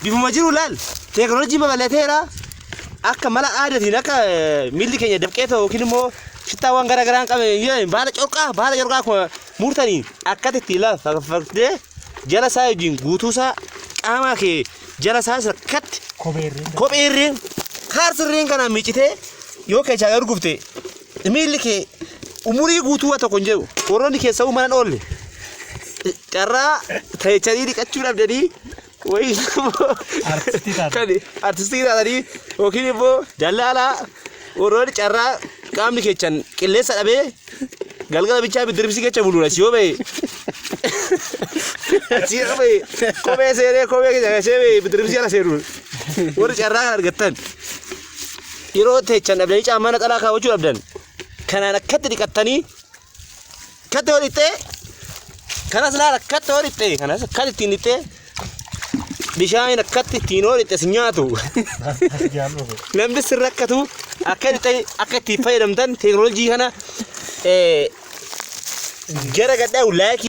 بيفما جرو لال تكنولوجي ما بلتيرا أكا ملا عادتي نكا ميلي كينيا دبكيتو وكينمو شتا وان غرا غران قام يي بالا جورقا كو مورتاني أكا تيلا ففرد جلسا يجين غوتوسا قاما كي جلسا سكت كوبيرين خارسرين كانا ميچته يو كيچا غرغفتي ميلي كي umuri guutuu waa tokko jiru warroonni keessa uuman oolle carraa ta'echanii dhiqachuudhaaf jedhanii wayii artistii taatanii yookiin immoo dallaalaa warroonni carraa qaamni keechan qilleensa dhabee galgala bichaa bidiribsi kecha buluudha si yoo ba'e achi yoo ba'e kophee seenee kophee keessa gashee ba'e bidiribsi ala seenuun warri carraa kan argattan yeroo ta'echan dhabdanii caammaa naqalaa kaawwachuu dhabdan كان كتري كتاني كتوري تي كان أصلا كتوري تي كان أصلا كتري تي بيشاين كتري تينوري تسنياتو لم بس ركتو أكيد تي أكيد تفايد مدن تكنولوجي هنا جرى قد أولاك